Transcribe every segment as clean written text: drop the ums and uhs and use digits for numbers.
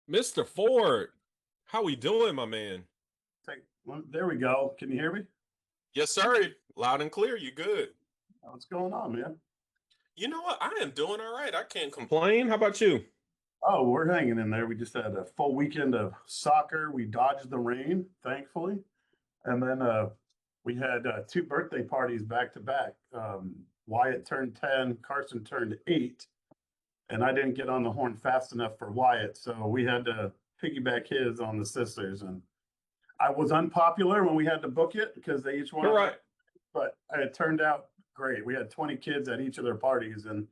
Mr. Ford, how we doing, my man? There we go. Can you hear me? Yes, sir. Loud and clear. You good? What's going on, man? You know what? I am doing all right. I can't complain. How about you? Oh, we're hanging in there. We just had a full weekend of soccer. We dodged the rain, thankfully. And then we had two birthday parties back to back. Wyatt turned 10, Carson turned 8, and I didn't get on the horn fast enough for Wyatt. So we had to piggyback his on the sisters. And I was unpopular when we had to book it because they each All wanted their, right. but it turned out great. We had 20 kids at each of their parties, and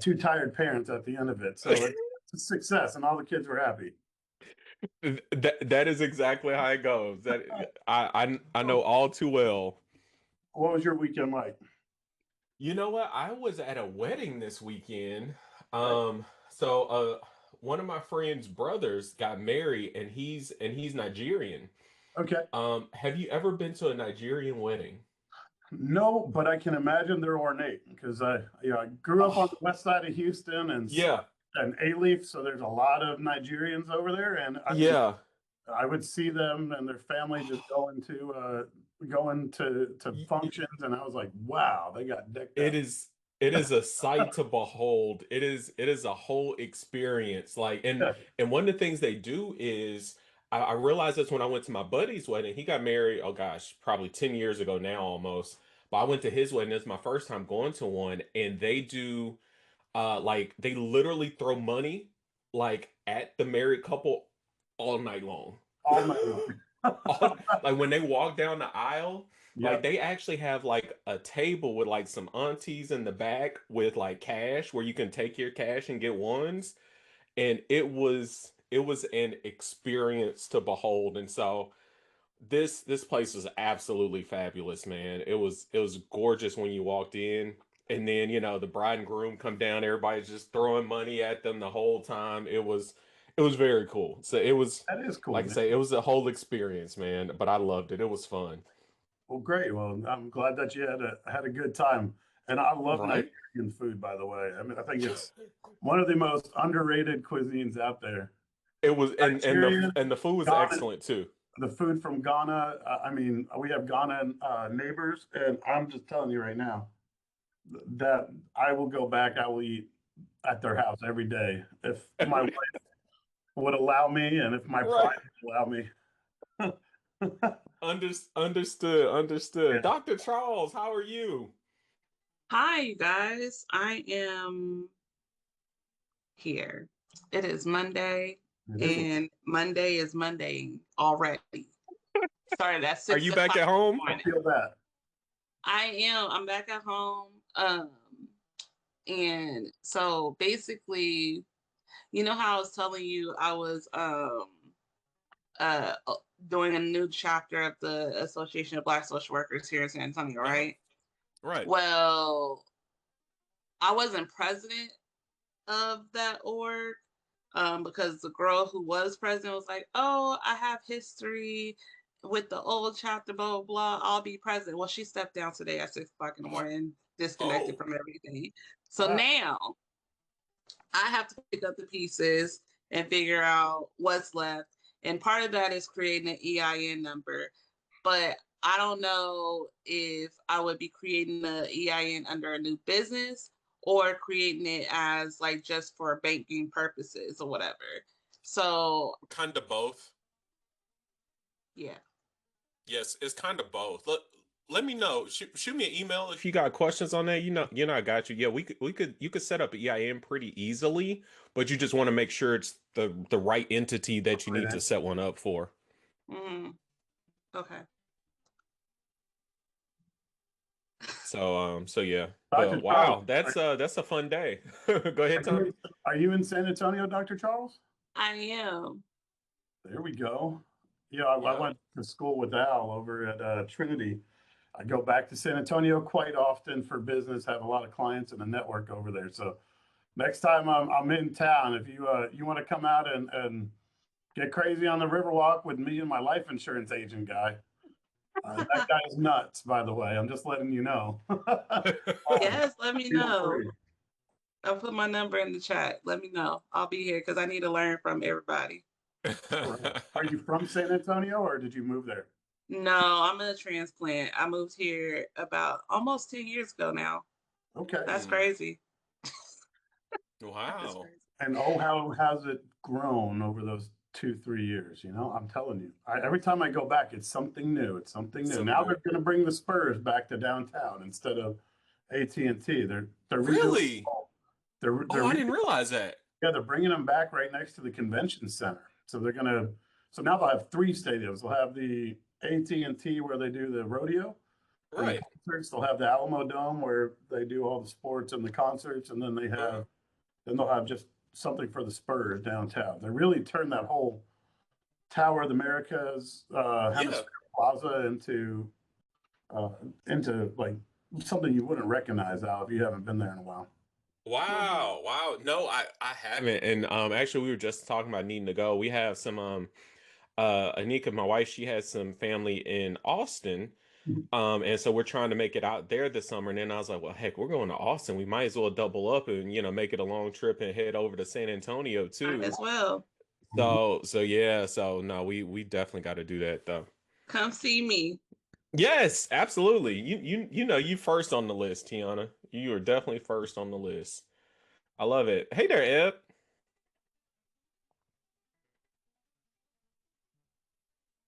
two tired parents at the end of it. So it's a success, and all the kids were happy. That is exactly how it goes. I know all too well. What was your weekend like? You know what? I was at a wedding this weekend. Okay. So one of my friend's brothers got married and he's Nigerian. Okay. Have you ever been to a Nigerian wedding? No, but I can imagine they're ornate because I grew up on the Oh, west side of Houston yeah. and A-Leaf, so there's a lot of Nigerians over there, and I mean Yeah. I would see them and their family just going to functions, and I was like, wow, they got decked It out. is it is a sight to behold. It is a whole experience. Like Yeah. and one of the things they do is I realized this when I went to my buddy's wedding. He got married, oh gosh, probably 10 years ago now almost. But I went to his wedding. It's my first time going to one, and they do like they literally throw money like at the married couple all night long. All night long. Like when they walk down the aisle, like Yep. they actually have like a table with like some aunties in the back with like cash where you can take your cash and get ones. And it was an experience to behold. And so this place was absolutely fabulous, man. It was gorgeous when you walked in. And then, the bride and groom come down, everybody's just throwing money at them the whole time. It was very cool. So it was, That is cool, like I man. say, it was a whole experience, man. But I loved it. It was fun. Well, great. Well, I'm glad that you had a good time. And I love Right? Nigerian food, by the way. I mean, I think it's one of the most underrated cuisines out there. It was, and the Nigerian, and the food was Ghana, excellent too. the food from Ghana. I mean, we have Ghana neighbors, and I'm just telling you right now that I will go back. I will eat at their house every day if my wife would allow me, and if my pride Right. would allow me. Understood. Yeah, Dr. Charles, how are you? Hi, you guys. I am here. It is Monday, it is. and Monday is Monday already. Started at Are six you back o'clock at this home? I morning. feel that. I am. I'm back at home. And so basically, you know how I was telling you I was uh doing a new chapter of the Association of Black Social Workers here in San Antonio, Uh-huh. right? Right. Well, I wasn't president of that org because the girl who was president was like, "Oh, I have history with the old chapter, blah blah blah. I'll be president." Well, she stepped down today at 6 o'clock in the morning, disconnected Oh, from everything. So Wow. now I have to pick up the pieces and figure out what's left. And part of that is creating an EIN number, but I don't know if I would be creating the EIN under a new business or creating it as like just for banking purposes or whatever. So kind of both. yeah. Yes, it's kind of both. Let me know. Shoot me an email if you got questions on that. I got you. Yeah, you could set up EIN pretty easily, but you just want to make sure it's the right entity that you Right, need to man. set one up for. Mm, okay. So yeah. Dr. But Charles, wow, that's a fun day. Go ahead, are you Tommy. in, are you in San Antonio, Dr. Charles? I am. There we go. Yeah, I Yeah. went to school with Al over at Trinity. I go back to San Antonio quite often for business, have a lot of clients and a network over there. So next time I'm in town, if you want to come out and get crazy on the Riverwalk with me and my life insurance agent guy, that guy is nuts, by the way. I'm just letting you know. Yes, let me Feel know. free. I'll put my number in the chat. Let me know. I'll be here because I need to learn from everybody. All right. Are you from San Antonio or did you move there? No, I'm a transplant. I moved here about almost 10 years ago now. Okay. That's crazy. That's Wow. crazy. And oh, how has it grown over those 2, 3 years? You know, I'm telling you, every time I go back, it's something new. It's something new. Some Now new. they're going to bring the Spurs back to downtown instead of AT&T. They're redoing. Really? They're Oh, I didn't realize that. Yeah, they're bringing them back right next to the convention center. So they're gonna. So now they'll have three stadiums. They'll have the AT&T where they do the rodeo and the Right. concerts. They'll have the Alamo Dome where they do all the sports and the concerts, and then Uh-huh. they'll have just something for the Spurs downtown. They really turned that whole Tower of the Americas Yeah. Hemisphere Plaza uh, into like something you wouldn't recognize, Al, if you haven't been there in a while. Mhm. Wow. Wow. No, I haven't. And actually we were just talking about needing to go. We have some Anika, my wife, she has some family in Austin. And so we're trying to make it out there this summer. And then I was like, well, heck, we're going to Austin. We might as well double up and, make it a long trip and head over to San Antonio Might too. as well. So yeah, so no, we definitely got to do that though. Come see me. Yes, absolutely. You first on the list, Tiana. You are definitely first on the list. I love it. Hey there, Ed.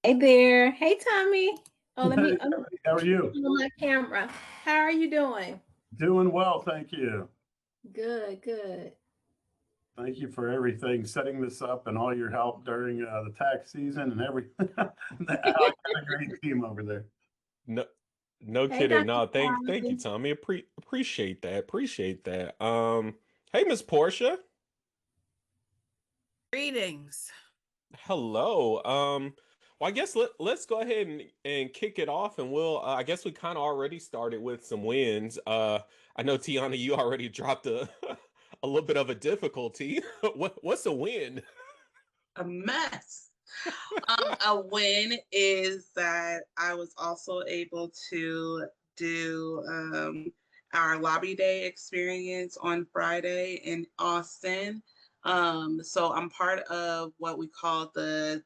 Hey there. Hey, Tommy. Oh, Hey, how are you? on my camera. How are you doing? Doing well, thank you. Good, good. Thank you for everything, setting this up and all your help during the tax season and everything. I got a great team over there. No, no Hey, kidding. Dr. No, thank you, Carmen. Tommy. Appreciate that. Appreciate that. Hey, Miss Portia. Greetings. Hello. Well, I guess let's go ahead and kick it off, and we'll. I guess we kind of already started with some wins. I know Tiana, you already dropped a a little bit of a difficulty. What's a win? A mess. A win is that I was also able to do our lobby day experience on Friday in Austin. So I'm part of what we call the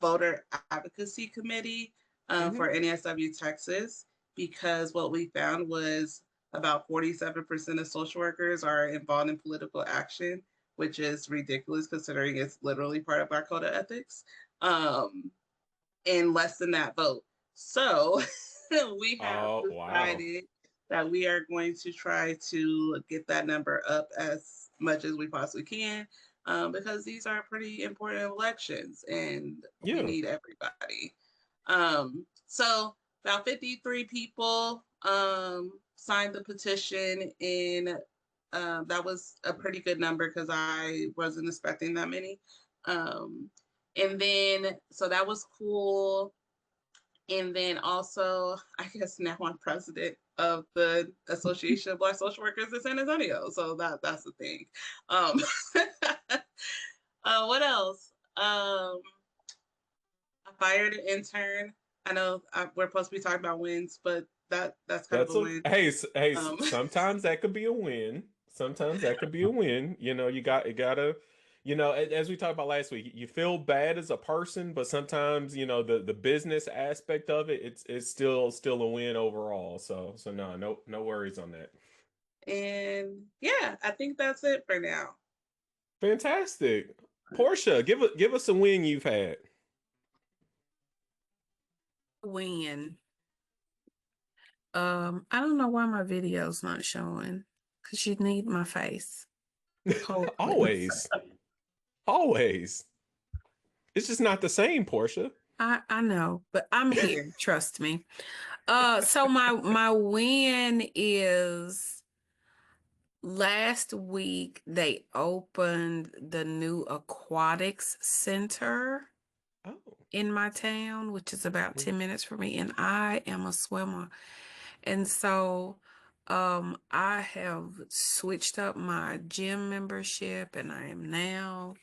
voter advocacy committee Hmm. for NSW Texas, because what we found was about 47% of social workers are involved in political action, which is ridiculous considering it's literally part of our code of ethics. Um, and less than that vote. So we have Oh, wow. decided that we are going to try to get that number up as much as we possibly can, because these are pretty important elections and we Yeah. need everybody. So about 53 people signed the petition, and that was a pretty good number because I wasn't expecting that many. Um, and then, so that was cool. And then also, I guess now I'm president of the Association of Black Social Workers in San Antonio. So that's the thing. Um, what else? I fired an intern. I know we're supposed to be talking about wins, but that's kind of That's a a win. hey, Um, sometimes that could be a win. Sometimes that could be a win. You gotta, as we talked about last week, you feel bad as a person, but sometimes, the business aspect of it, it's still a win overall. So no worries on that. and yeah, I think that's it for now. Fantastic. Portia, give us a win you've had. Win. I don't know why my video's not showing. Cause you need my face. Hold please. Always. Always. It's just not the same, Portia. I know, but I'm here, trust me. So my win is last week they opened the new aquatics center Oh. in my town, which is about 10 minutes from me, and I am a swimmer. And so I have switched up my gym membership, and I am now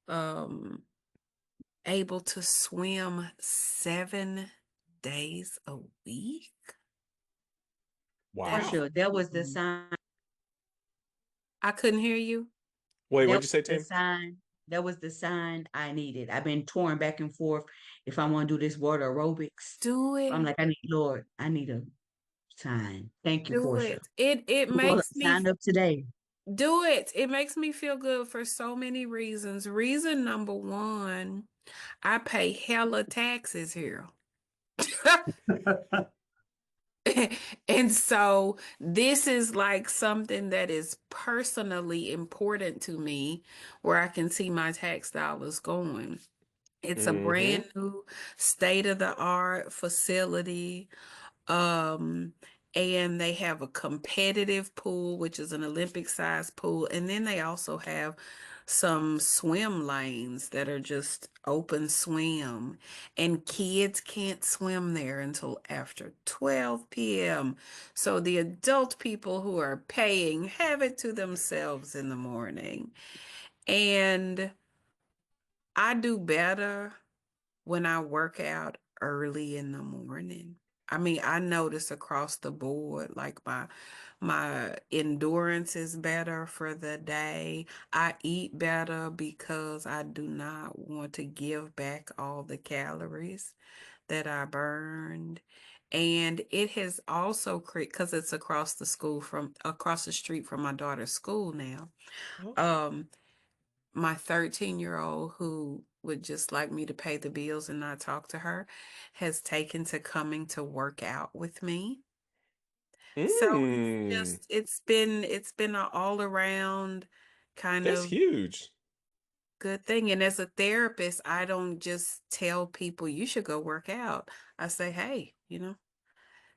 um able to swim 7 days a week. Wow. That Sure, that was the sign. I couldn't hear you. Wait, That what'd was you say, the Tim? sign. That was the sign I needed. I've been torn back and forth if I want to do this water aerobics. Do I'm it. like, Lord, I need a sign. Thank you, Do Portia. it. It Well, I makes me signed up today. do it. It makes me feel good for so many reasons. Reason number one, I pay hella taxes here. And so this is like something that is personally important to me where I can see my tax dollars going. It's a Mm-hmm. brand new state of the art facility. Um, and they have a competitive pool, which is an Olympic sized pool. And then they also have some swim lanes that are just open swim. And kids can't swim there until after 12 p.m. So the adult people who are paying have it to themselves in the morning. And I do better when I work out early in the morning. I mean, I notice across the board, like my endurance is better for the day. I eat better because I do not want to give back all the calories that I burned. And it has also created, because it's across the street from my daughter's school now. Oh. Um, my 13-year-old who would just like me to pay the bills and not talk to her has taken to coming to work out with me. So Mm. it's been an all around kind That's of huge. good thing. And as a therapist, I don't just tell people you should go work out. I say, hey,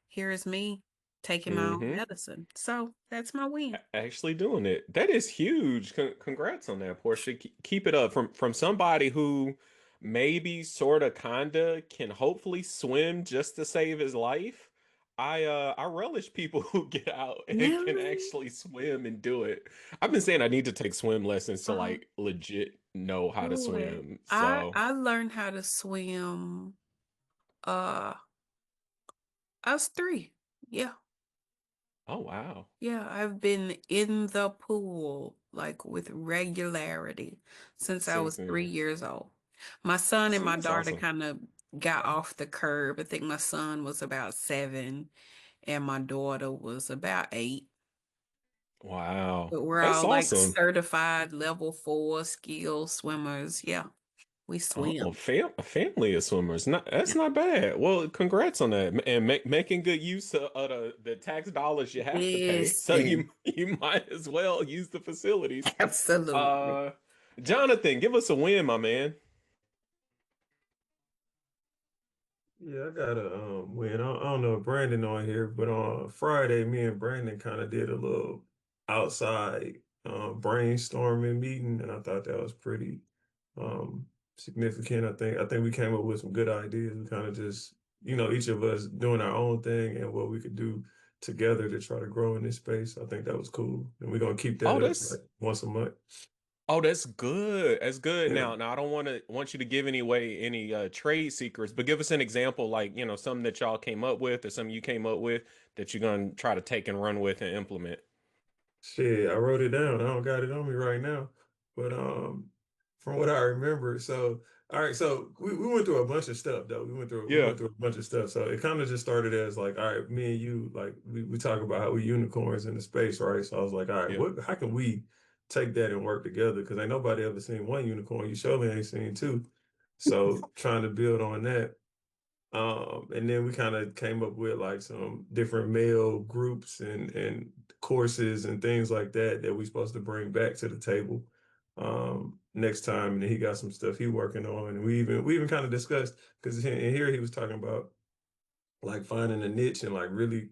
here is me taking my own Mm-hmm. medicine. So that's my win. Actually doing it. That is huge. Congrats on that, Portia. Keep it up from somebody who maybe sort of kinda can hopefully swim just to save his life. I relish people who get out and can Really? actually swim and do it. I've been saying I need to take swim lessons to Uh, like legit know how to do it. swim. So, I learned how to swim. Uh, I was 3. Yeah. oh wow. Yeah. I've been in the pool like with regularity since I Same was three thing. years old. My son and See, my that's daughter awesome. kind of got off the curb. I think my son was about 7 and my daughter was about 8. Wow. But we're That's all like awesome. certified level 4 skill swimmers. Yeah. We Oh, swim. a family of swimmers. Not Yeah. that's not bad. Well, congrats on that, and making good use of the tax dollars you have to pay. So Listen. you might as well use the facilities. Absolutely. Uh, Jonathan, give us a win, my man. Yeah, I got a win. I don't know if Brandon on here, but on Friday, me and Brandon kind of did a little outside brainstorming meeting, and I thought that was pretty significant. I think we came up with some good ideas. We kind of just, each of us doing our own thing and what we could do together to try to grow in this space. I think that was cool, and we're gonna keep Oh, that up that's like once a month. that's good. That's good. Yeah. Now I don't want you to give any trade secrets, but give us an example, like something that y'all came up with or something you came up with that you're gonna try to take and run with and implement. Shit, I wrote it down. I don't got it on me right now. But from what I remember, so all right, so we went through a bunch of stuff though. We Yeah. went through a bunch of stuff. So it kind of just started as like, all right, me and you, like we talk about how we unicorns in the space, right? So I was like, all right, Yeah. how can we take that and work together? Because ain't nobody ever seen one unicorn. You surely ain't seen two. So trying to build on that. And then we kind of came up with like some different male groups and courses and things like that that we supposed to bring back to the table next time. And then he got some stuff he working on, and we even kind of discussed because in here he was talking about like finding a niche and like really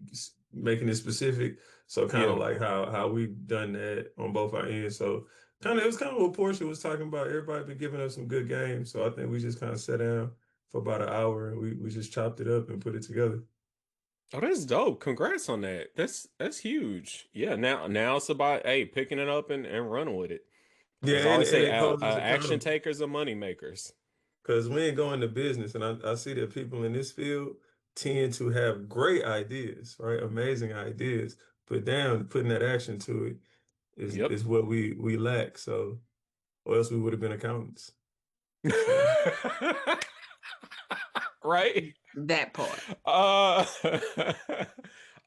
making it specific. So kind of Yeah. like how we've done that on both our ends. So kind of it was kind of what Portia was talking about. Everybody been giving us some good games. So I think we just kind of sat down for about an hour and we just chopped it up and put it together. Oh, that's dope. Congrats on that. That's huge. Yeah, now it's about picking it up and running with it. Yeah, As I and, always and say, it holds us action accountable takers are money makers. because we ain't going to business. And I see that people in this field tend to have great ideas, right? Amazing ideas, but down putting that action to it. Yep. is what we lack. So, or else we would have been accountants. Right. That part.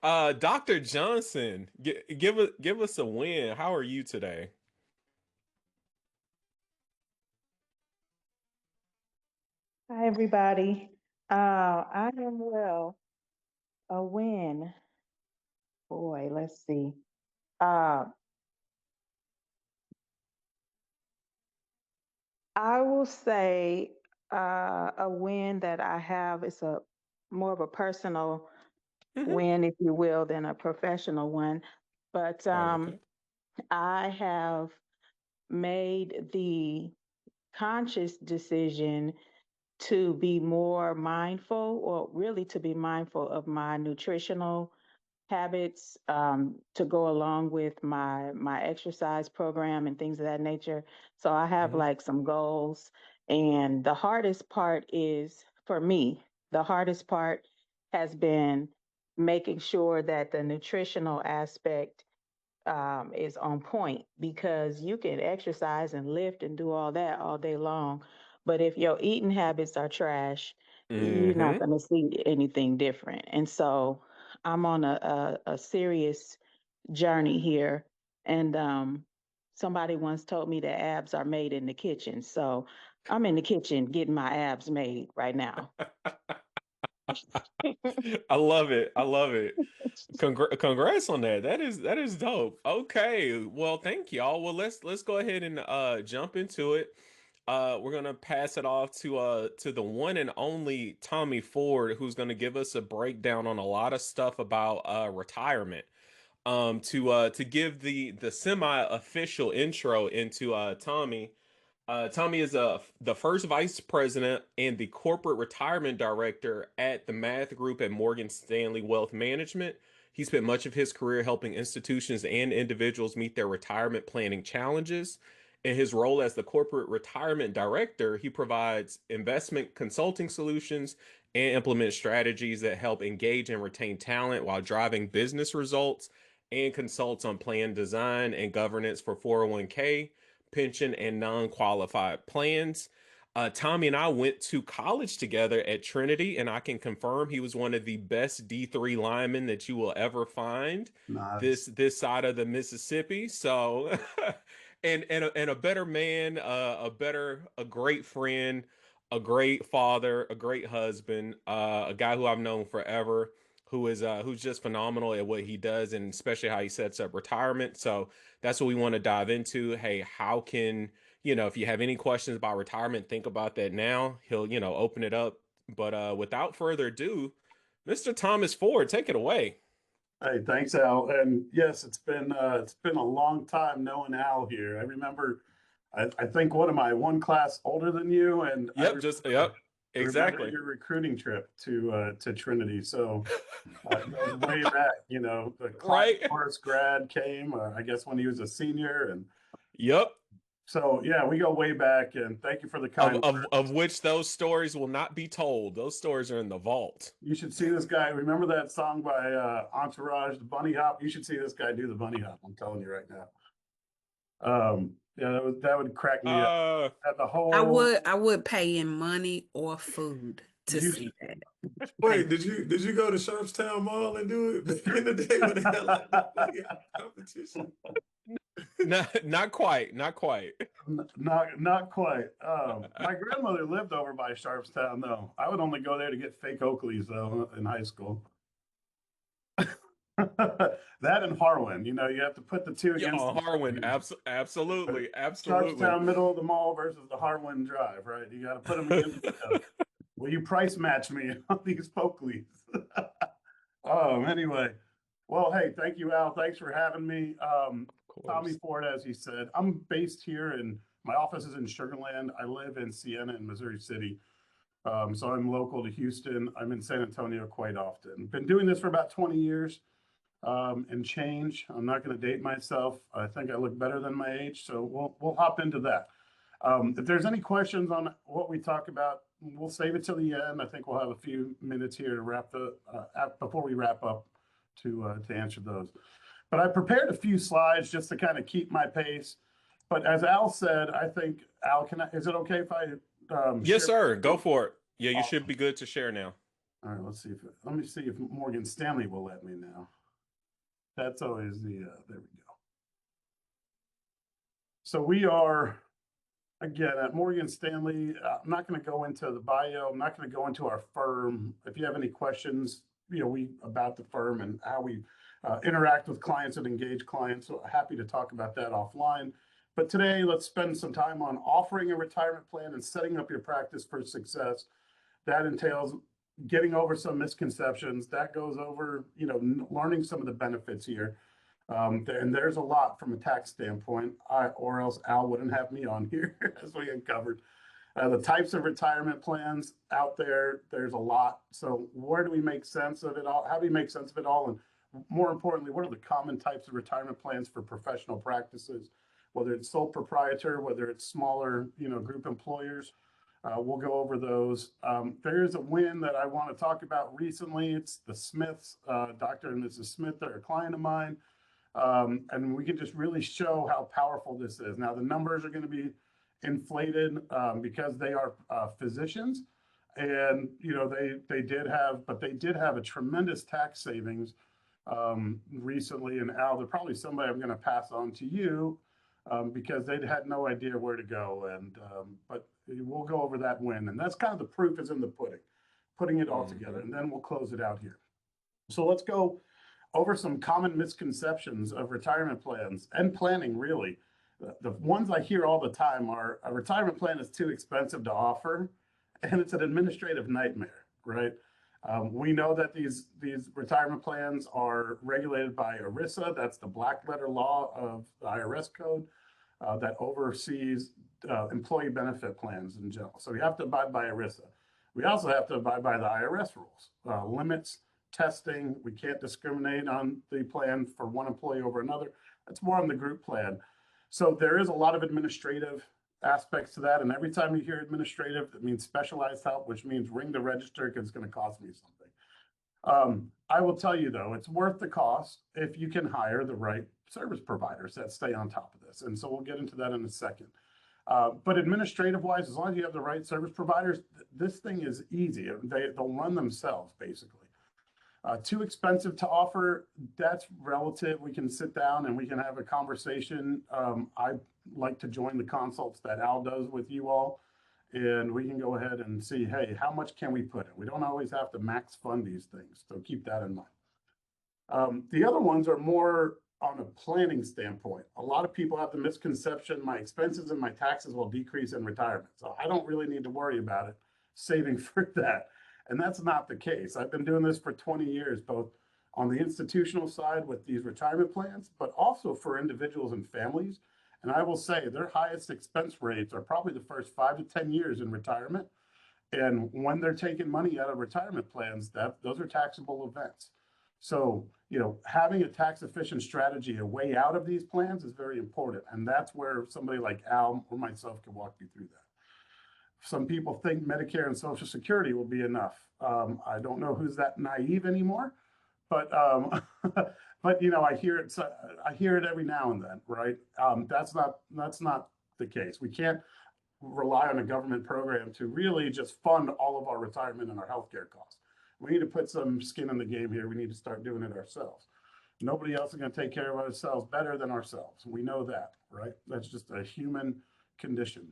Uh, Dr. Johnson, give us a win. How are you today? Hi, everybody. I am well. A win. Boy, let's see. Uh, I will say a win that I have is a more of a personal Hmm. win, if you will, than a professional one. But Fine with that. I have made the conscious decision to be more mindful, or really to be mindful of my nutritional habits, to go along with my exercise program and things of that nature. So I have Hmm. like some goals, and the hardest part is for me. The hardest part has been making sure that the nutritional aspect is on point, because you can exercise and lift and do all that all day long. But if your eating habits are trash, you're not Hmm. going to see anything different. And so I'm on a serious journey here. And somebody once told me that abs are made in the kitchen. So I'm in the kitchen getting my abs made right now. I love it. I love it. Congrats on that. That is dope. Okay. Well, thank y'all. Well, let's go ahead and jump into it. We're gonna pass it off to the one and only Tommy Ford, who's gonna give us a breakdown on a lot of stuff about retirement. To give the semi-official intro into Tommy. Tommy is the first vice president and the corporate retirement director at the Math Group at Morgan Stanley Wealth Management. He spent much of his career helping institutions and individuals meet their retirement planning challenges. In his role as the corporate retirement director, he provides investment consulting solutions and implements strategies that help engage and retain talent while driving business results, and consults on plan design and governance for 401k, pension, and non-qualified plans. Tommy and I went to college together at Trinity, and I can confirm he was one of the best D3 linemen that you will ever find Nice. this side of the Mississippi. So, and a better man, a great friend, a great father, a great husband, a guy who I've known forever, who's just phenomenal at what he does, and especially how he sets up retirement. So that's what we want to dive into. Hey, how can, if you have any questions about retirement, think about that now. He'll, open it up. But without further ado, Mr. Thomas Ford, take it away. Hey, thanks, Al. And yes, it's been a long time knowing Al here. I remember, I think what am I, one class older than you, and Yep, just yep, I remember exactly. your recruiting trip to Trinity. So it goes way back. The Clyde Right? Morris grad came, I guess, when he was a senior, and Yep. so yeah, we go way back. And thank you for the Of, kind of words. of which those stories will not be told. Those stories are in the vault. You should see this guy. Remember that song by Entourage, the bunny hop? You should see this guy do the bunny hop. I'm telling you right now. Yeah, that would crack me up. Uh, At the I whole, would pay in money or food to you see that. Wait, did you go to Sharpstown Mall and do it back in the day when they had like the funny competition? not quite, not quite. not quite. My grandmother lived over by Sharpstown, though. I would only go there to get fake Oakleys, though, in high school. That and Harwin, you have to put the two Yeah, against each Harwin, other. absolutely, absolutely. Sharpstown, middle of the mall versus the Harwin Drive, right? You got to put them against each other. Will you price match me on these Oakleys? Anyway, well, hey, thank you, Al. Thanks for having me. Of Tommy course. Ford, as he said, I'm based here, and my office is in Sugar Land. I live in Siena in Missouri City. So I'm local to Houston. I'm in San Antonio quite often. Been doing this for about 20 years and change. I'm not going to date myself. I think I look better than my age, so we'll hop into that. If there's any questions on what we talk about, we'll save it till the end. I think we'll have a few minutes here to before we wrap up to answer those. But I prepared a few slides just to kind of keep my pace. But as Al said, I think, Al, is it okay if I Yes, share? sir. Go for it. Yeah, you should Awesome. be good to share now. All right, let me see if Morgan Stanley will let me now. That's always there we go. So we are, again, at Morgan Stanley. I'm not going to go into the bio. I'm not going to go into our firm. If you have any questions, about the firm and how we interact with clients and engage clients, so happy to talk about that offline. But today, let's spend some time on offering a retirement plan and setting up your practice for success. That entails getting over some misconceptions. That goes over, learning some of the benefits here. And there's a lot from a tax standpoint, or else Al wouldn't have me on here, as we uncovered. The types of retirement plans out there, there's a lot. So where do we make sense of it all? How do we make sense of it all? And more importantly, what are the common types of retirement plans for professional practices, whether it's sole proprietor, whether it's smaller, group employers? We'll go over those. There is a win that I want to talk about recently. It's the Smiths, Dr. and Mrs. Smith. They're a client of mine. And we can just really show how powerful this is. Now, the numbers are going to be inflated because they are physicians, and they did have a tremendous tax savings recently. And Al, they're probably somebody I'm going to pass on to you because they had no idea where to go. And but we'll go over that win, and that's kind of the proof is in the pudding, putting it all together, and then we'll close it out here. So let's go over some common misconceptions of retirement plans and planning, really. The ones I hear all the time are a retirement plan is too expensive to offer, and it's an administrative nightmare, right? We know that these retirement plans are regulated by ERISA. That's the black letter law of the IRS code that oversees employee benefit plans in general. So we have to abide by ERISA. We also have to abide by the IRS rules, limits, testing. We can't discriminate on the plan for one employee over another. That's more on the group plan. So there is a lot of administrative aspects to that. And every time you hear administrative, it means specialized help, which means ring the register because it's going to cost me something. I will tell you, though, it's worth the cost if you can hire the right service providers that stay on top of this. And so we'll get into that in a second. But administrative-wise, as long as you have the right service providers, this thing is easy. They'll run themselves, basically. Too expensive to offer, that's relative. We can sit down and we can have a conversation. I like to join the consults that Al does with you all, and we can go ahead and see, hey, how much can we put in? We don't always have to max fund these things, so keep that in mind. The other ones are more on a planning standpoint. A lot of people have the misconception my expenses and my taxes will decrease in retirement, so I don't really need to worry about it saving for that. And that's not the case. I've been doing this for 20 years, both on the institutional side with these retirement plans, but also for individuals and families. And I will say their highest expense rates are probably the first 5 to 10 years in retirement. And when they're taking money out of retirement plans, those are taxable events. So, having a tax efficient strategy, a way out of these plans is very important. And that's where somebody like Al or myself can walk you through that. Some people think Medicare and Social Security will be enough. I don't know who's that naive anymore, but I hear it. I hear it every now and then, right? That's not the case. We can't rely on a government program to really just fund all of our retirement and our healthcare costs. We need to put some skin in the game here. We need to start doing it ourselves. Nobody else is going to take care of ourselves better than ourselves. We know that, right? That's just a human condition.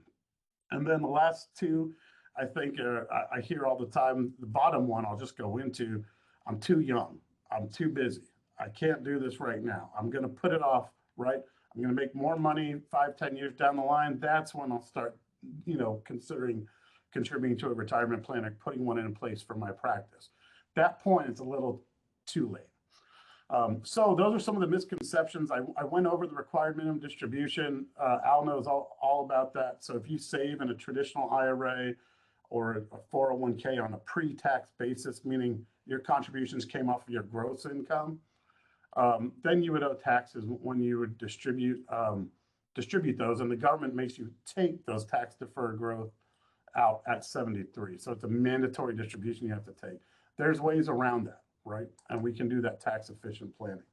And then the last two, I think I hear all the time. The bottom one I'll just go into, I'm too young. I'm too busy. I can't do this right now. I'm going to put it off, right? I'm going to make more money 5, 10 years down the line. That's when I'll start, considering contributing to a retirement plan or putting one in place for my practice. That point, it's a little too late. So those are some of the misconceptions. I went over the required minimum distribution. Al knows all about that. So if you save in a traditional IRA or a 401k on a pre-tax basis, meaning your contributions came off of your gross income, then you would owe taxes when you would distribute those, and the government makes you take those tax deferred growth out at 73. So it's a mandatory distribution you have to take. There's ways around that, right? And we can do that tax efficient planning.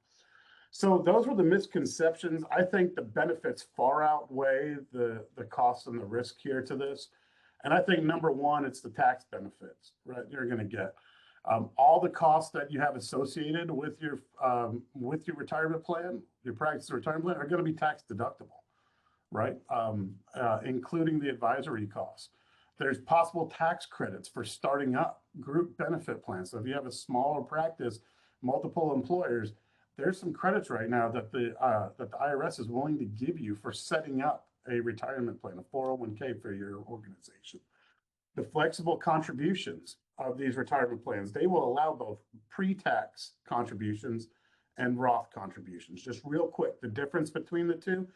So those were the misconceptions. I think the benefits far outweigh the costs and the risk here to this. And I think number one, it's the tax benefits, right? You're going to get all the costs that you have associated with your retirement plan, your practice retirement plan, are going to be tax deductible, right? Including the advisory costs. There's possible tax credits for starting up group benefit plans. So if you have a smaller practice, multiple employers, there's some credits right now that the IRS is willing to give you for setting up a retirement plan, a 401k for your organization. The flexible contributions of these retirement plans, they will allow both pre-tax contributions and Roth contributions. Just real quick, the difference between the two,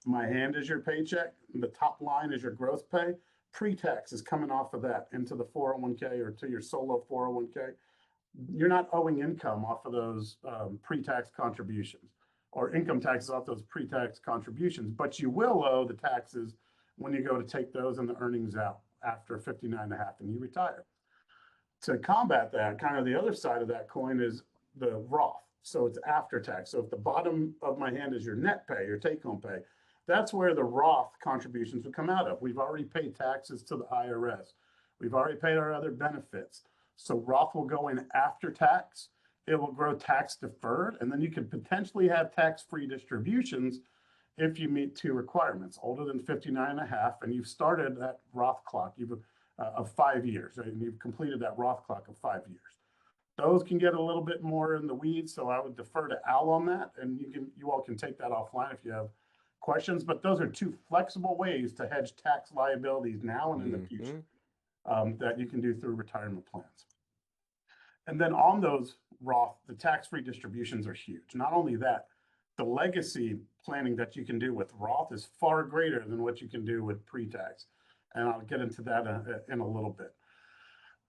my hand is your paycheck, and the top line is your gross pay. Pre-tax is coming off of that into the 401k or to your solo 401k. You're not owing income off of those pre-tax contributions or income taxes off those pre-tax contributions, but you will owe the taxes when you go to take those and the earnings out after 59 and a half and you retire. To combat that, kind of the other side of that coin is the Roth. So it's after tax. So if the bottom of my hand is your net pay, your take-home pay, that's where the Roth contributions would come out of. We've already paid taxes to the IRS. We've already paid our other benefits. So Roth will go in after tax. It will grow tax deferred, and then you can potentially have tax-free distributions if you meet two requirements, older than 59 and a half, and you've started that Roth clock of 5 years, and you've completed that Roth clock of 5 years. Those can get a little bit more in the weeds, so I would defer to Al on that, and you all can take that offline if you have questions, but those are two flexible ways to hedge tax liabilities now and in the future that you can do through retirement plans. And then on those Roth, the tax-free distributions are huge. Not only that, the legacy planning that you can do with Roth is far greater than what you can do with pre-tax. And I'll get into that in a little bit.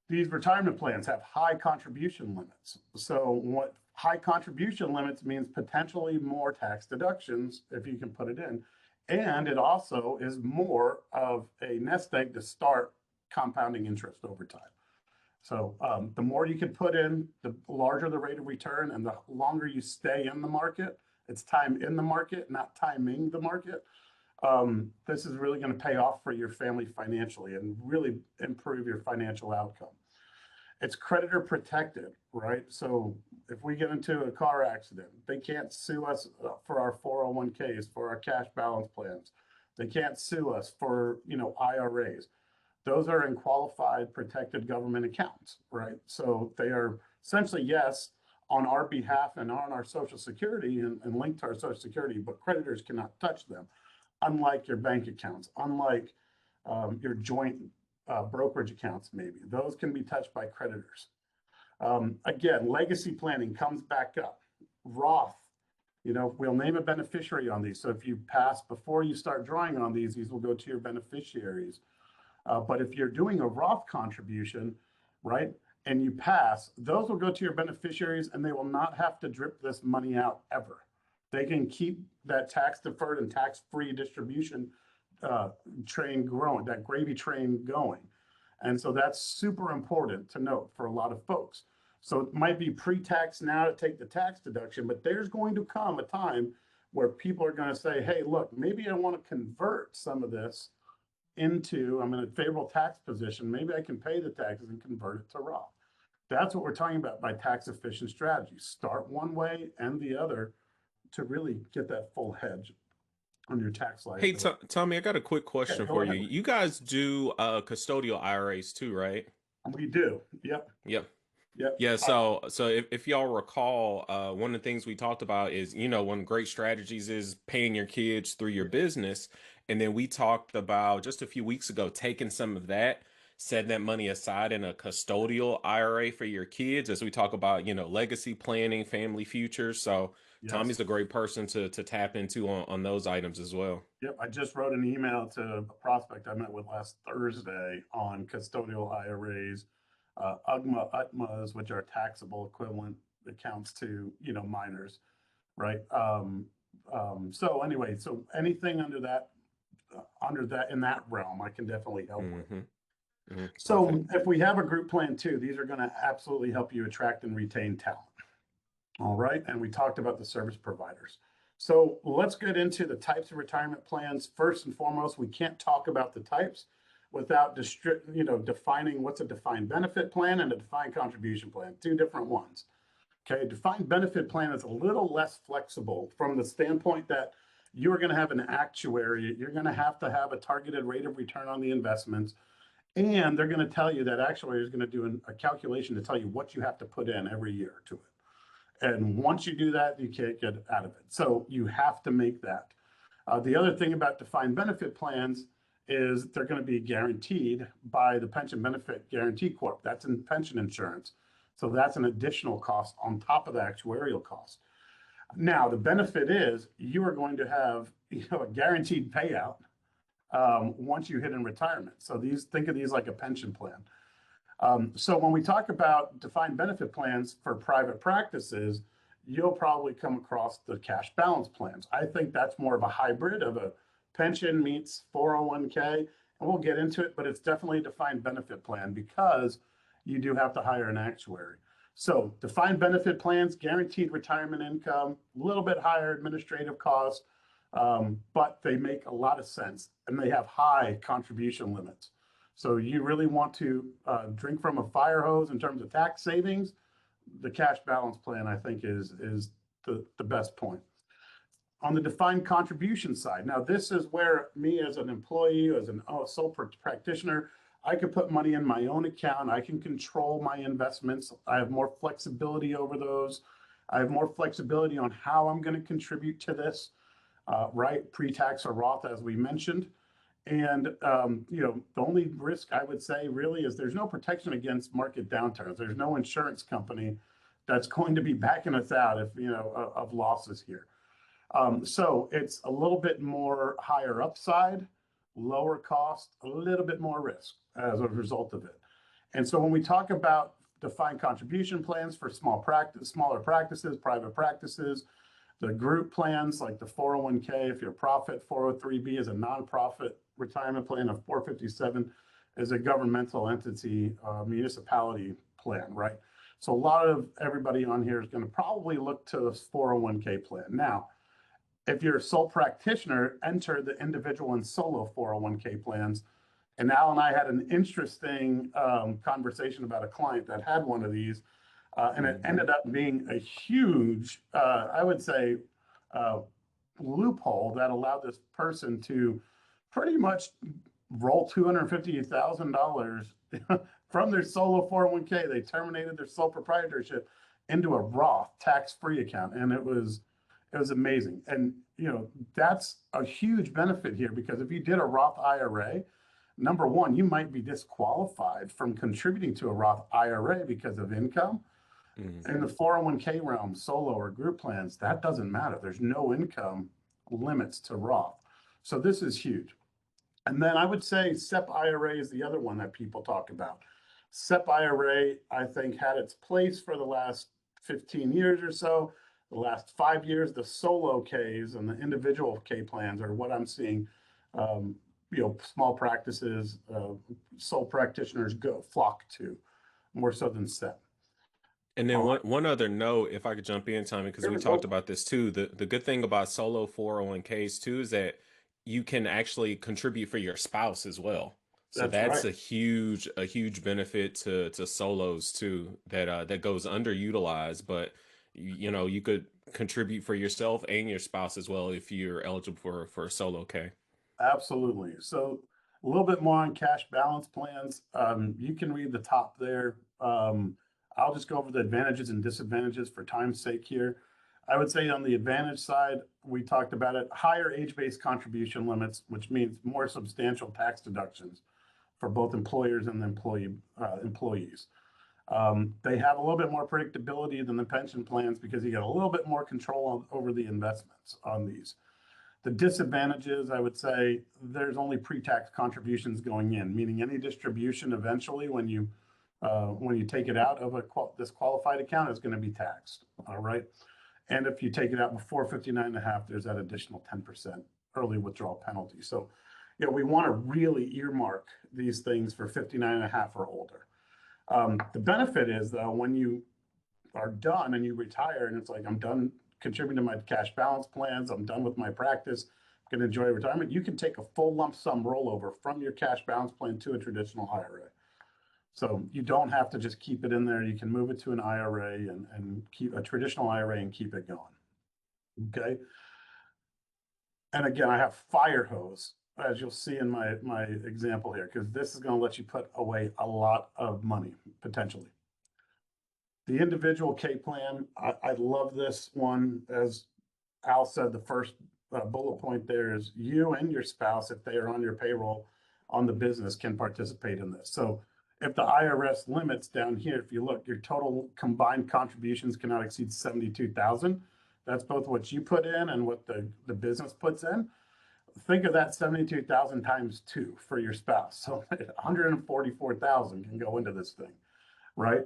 These retirement plans have high contribution limits. So what high contribution limits means potentially more tax deductions if you can put it in. And it also is more of a nest egg to start compounding interest over time. So the more you can put in, the larger the rate of return and the longer you stay in the market. It's time in the market, not timing the market. This is really going to pay off for your family financially and really improve your financial outcome. It's creditor protected, right? So if we get into a car accident, they can't sue us for our 401ks, for our cash balance plans. They can't sue us for, IRAs. Those are in qualified protected government accounts, right? So they are essentially, yes, on our behalf and on our Social Security and linked to our Social Security, but creditors cannot touch them, unlike your bank accounts, unlike your joint brokerage accounts, maybe. Those can be touched by creditors. Again, legacy planning comes back up. Roth, we'll name a beneficiary on these. So if you pass before you start drawing on these will go to your beneficiaries. But if you're doing a Roth contribution, right, and you pass, those will go to your beneficiaries and they will not have to drip this money out ever. They can keep that tax deferred and tax-free distribution train growing, that gravy train going. And so that's super important to note for a lot of folks. So it might be pre-tax now to take the tax deduction, but there's going to come a time where people are going to say, hey, look, maybe I want to convert some of this into, I'm in a favorable tax position. Maybe I can pay the taxes and convert it to Roth. That's what we're talking about by tax efficient strategy. Start one way and the other to really get that full hedge on your tax Hey, liability. Tommy, I got a quick question go for you. ahead. You guys do custodial IRAs too, right? We do. Yep. Yep. Yep. Yeah, so if y'all recall, one of the things we talked about is, one of the great strategies is paying your kids through your business. And then we talked about just a few weeks ago, taking some of that, setting that money aside in a custodial IRA for your kids as we talk about, legacy planning, family futures. So Yes. Tommy's a great person to tap into on those items as well. Yep. I just wrote an email to a prospect I met with last Thursday on custodial IRAs, UTMAs, which are taxable equivalent accounts to, minors, right? So anyway, so anything under that, in that realm, I can definitely help with. So if we have a group plan too, these are going to absolutely help you attract and retain talent. All right, and we talked about the service providers. So let's get into the types of retirement plans. First and foremost, we can't talk about the types without defining what's a defined benefit plan and a defined contribution plan, two different ones. Okay, defined benefit plan is a little less flexible from the standpoint that you're going to have an actuary, you're going to have a targeted rate of return on the investments, and they're going to tell you that actuary is going to do a calculation to tell you what you have to put in every year to it. And once you do that, you can't get out of it. So you have to make that. The other thing about defined benefit plans is they're going to be guaranteed by the Pension Benefit Guarantee Corp. That's in pension insurance. So that's an additional cost on top of the actuarial cost. Now, the benefit is you are going to have a guaranteed payout once you hit in retirement. So think of these like a pension plan. So when we talk about defined benefit plans for private practices, you'll probably come across the cash balance plans. I think that's more of a hybrid of a pension meets 401k, and we'll get into it, but it's definitely a defined benefit plan because you do have to hire an actuary. So defined benefit plans, guaranteed retirement income, a little bit higher administrative costs, but they make a lot of sense and they have high contribution limits. So you really want to drink from a fire hose in terms of tax savings. The cash balance plan, I think, is the best point. On the defined contribution side, now this is where me as an employee, as a sole practitioner, I can put money in my own account. I can control my investments. I have more flexibility over those. I have more flexibility on how I'm going to contribute to this, right? Pre-tax or Roth, as we mentioned. And, the only risk I would say really is there's no protection against market downturns. There's no insurance company that's going to be backing us out if, of losses here. So it's a little bit more higher upside, lower cost, a little bit more risk as a result of it. And so when we talk about defined contribution plans for smaller practices, private practices, the group plans like the 401k, if you're a profit, 403b is a nonprofit retirement plan, of 457 is a governmental entity, municipality plan, right? So a lot of everybody on here is going to probably look to this 401k plan. Now, if you're a sole practitioner, enter the individual and solo 401k plans. And Al and I had an interesting conversation about a client that had one of these. And it ended up being a huge, I would say, loophole that allowed this person to pretty much roll $250,000 from their solo 401k. They terminated their sole proprietorship into a Roth tax-free account, and it was amazing. And that's a huge benefit here, because if you did a Roth IRA, number one, you might be disqualified from contributing to a Roth IRA because of income. In the 401k realm, solo or group plans, that doesn't matter. There's no income limits to Roth. So this is huge. And then I would say SEP IRA is the other one that people talk about. SEP IRA, I think, had its place for the last 15 years or so. The last 5 years, the solo Ks and the individual K plans are what I'm seeing. Small practices, sole practitioners flock to more so than SEP. And then one other note, if I could jump in, Tommy, because we talked about this too. The good thing about solo 401ks too is that you can actually contribute for your spouse as well. So that's right. a huge benefit to solos too, that goes underutilized, but you could contribute for yourself and your spouse as well if you're eligible for a solo K. Absolutely. So a little bit more on cash balance plans. You can read the top there. I'll just go over the advantages and disadvantages for time's sake here. I would say on the advantage side, we talked about it, higher age-based contribution limits, which means more substantial tax deductions for both employers and employees. They have a little bit more predictability than the pension plans because you get a little bit more control over the investments on these. The disadvantages, I would say, there's only pre-tax contributions going in, meaning any distribution eventually when you take it out of this qualified account is going to be taxed. All right. And if you take it out before 59.5, there's that additional 10% early withdrawal penalty. So, we want to really earmark these things for 59.5 or older. The benefit is, though, when you are done and you retire and it's like, I'm done contributing to my cash balance plans, I'm done with my practice, I'm going to enjoy retirement, you can take a full lump sum rollover from your cash balance plan to a traditional IRA. So you don't have to just keep it in there. You can move it to an IRA and keep a traditional IRA and keep it going. Okay. And again, I have fire hose, as you'll see in my example here, because this is going to let you put away a lot of money potentially. The individual K plan, I love this one. As Al said, the first bullet point there is you and your spouse, if they are on your payroll on the business, can participate in this. So if the IRS limits down here, if you look, your total combined contributions cannot exceed 72,000. That's both what you put in and what the business puts in. Think of that 72,000 times 2 for your spouse. So 144,000 can go into this thing, right?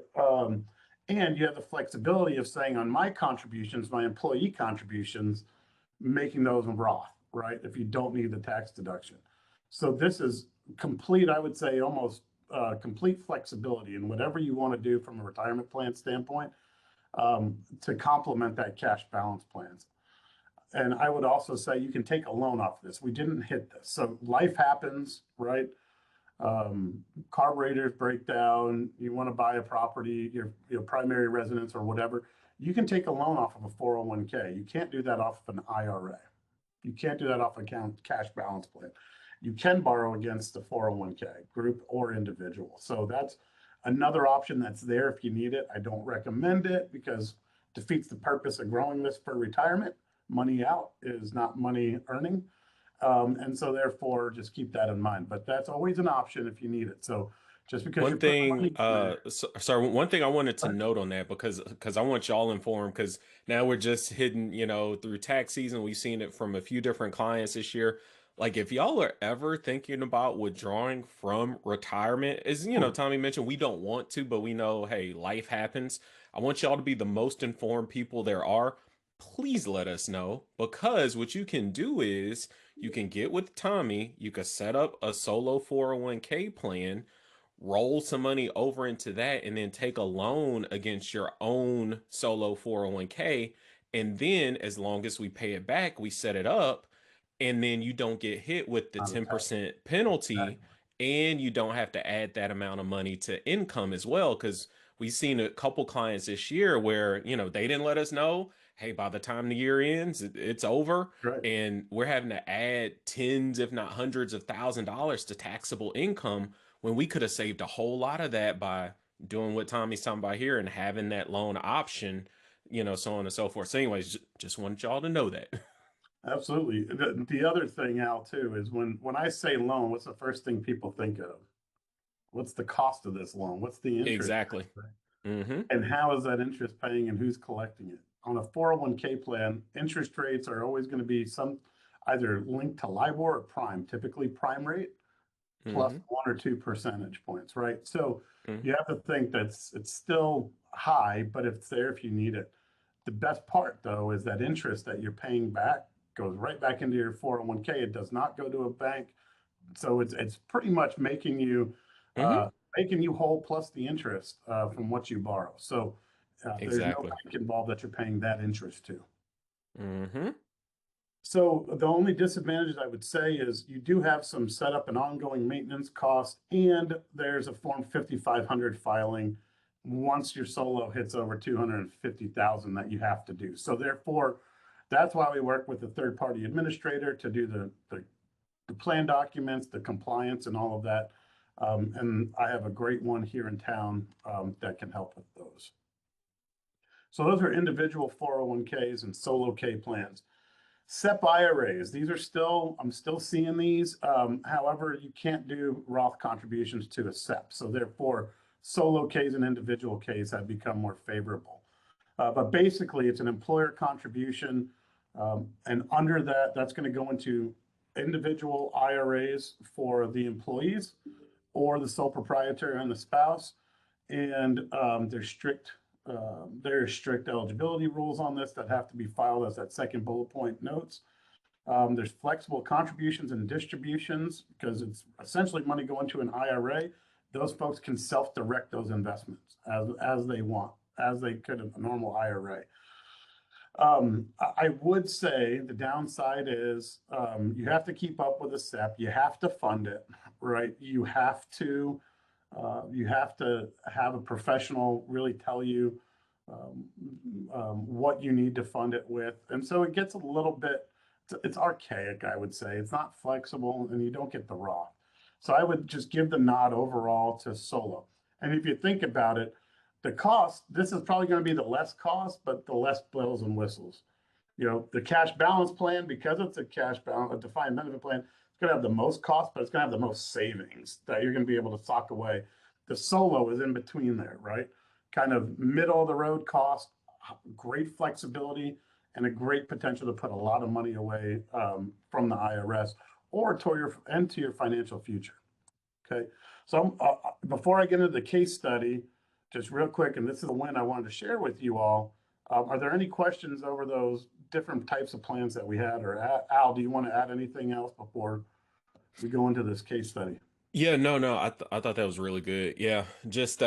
And you have the flexibility of saying on my contributions, my employee contributions, making those Roth, right? If you don't need the tax deduction. So this is complete, I would say almost complete flexibility in whatever you want to do from a retirement plan standpoint to complement that cash balance plans. And I would also say you can take a loan off this. We didn't hit this. So life happens, right? Carburetors break down, you want to buy a property, your primary residence or whatever, you can take a loan off of a 401k. You can't do that off of an IRA. You can't do that off a cash balance plan. You can borrow against the 401k, group or individual. So that's another option that's there if you need it. I don't recommend it because it defeats the purpose of growing this for retirement. Money out is not money earning. And so therefore just keep that in mind, but that's always an option if you need it. So just because one thing, sorry, one thing I wanted to note on that, because I want y'all informed, because now we're just hitting, through tax season. We've seen it from a few different clients this year. Like if y'all are ever thinking about withdrawing from retirement, as Tommy mentioned, we don't want to, but we know, hey, life happens. I want y'all to be the most informed people there are. Please let us know, because what you can do is you can get with Tommy, you can set up a solo 401k plan, roll some money over into that, and then take a loan against your own solo 401k. And then as long as we pay it back, we set it up, and then you don't get hit with the 10% penalty, and you don't have to add that amount of money to income as well. Because we've seen a couple clients this year where, they didn't let us know, hey, by the time the year ends, it's over. Right. And we're having to add tens, if not hundreds of $1,000s to taxable income, when we could have saved a whole lot of that by doing what Tommy's talking about here and having that loan option, so on and so forth. So anyways, just want y'all to know that. Absolutely. The other thing, Al, too, is when I say loan, what's the first thing people think of? What's the cost of this loan? What's the interest? Exactly. Mm-hmm. And how is that interest paying and who's collecting it? On a 401k plan, interest rates are always going to be either linked to LIBOR or prime, typically prime rate, plus 1 or 2 percentage points, right? So you have to think that it's still high, but it's there if you need it. The best part, though, is that interest that you're paying back goes right back into your 401k. It does not go to a bank. So it's pretty much making you whole plus the interest from what you borrow. So there's no bank involved that you're paying that interest to. So the only disadvantages I would say is you do have some setup and ongoing maintenance costs, and there's a Form 5500 filing once your solo hits over 250,000 that you have to do. So therefore, that's why we work with a third-party administrator to do the plan documents, the compliance, and all of that. And I have a great one here in town that can help with those. So those are individual 401ks and solo K plans. SEP IRAs, I'm still seeing these. However, you can't do Roth contributions to a SEP. So therefore, solo Ks and individual Ks have become more favorable. But basically, it's an employer contribution. And under that, that's going to go into individual IRAs for the employees or the sole proprietor and the spouse. And there's strict eligibility rules on this that have to be filed as that second bullet point notes. There's flexible contributions and distributions because it's essentially money going to an IRA. Those folks can self-direct those investments as they want, as they could a normal IRA. I would say the downside is you have to keep up with the SEP. You have to fund it, right? You have to have a professional really tell you what you need to fund it with, and so it gets a little bit. It's archaic, I would say. It's not flexible, and you don't get the raw. So I would just give the nod overall to solo. And if you think about it, the cost, this is probably going to be the less cost, but the less bells and whistles. You know, the cash balance plan, because it's a cash balance, a defined benefit plan, it's going to have the most cost, but it's going to have the most savings that you're going to be able to sock away. The solo is in between there, right? Kind of middle of the road cost, great flexibility, and a great potential to put a lot of money away from the IRS or to your financial future. Okay, so before I get into the case study, just real quick, and this is the one I wanted to share with you all. Are there any questions over those different types of plans that we had? Or Al, do you want to add anything else before we go into this case study? Yeah, no, I thought that was really good. Yeah, just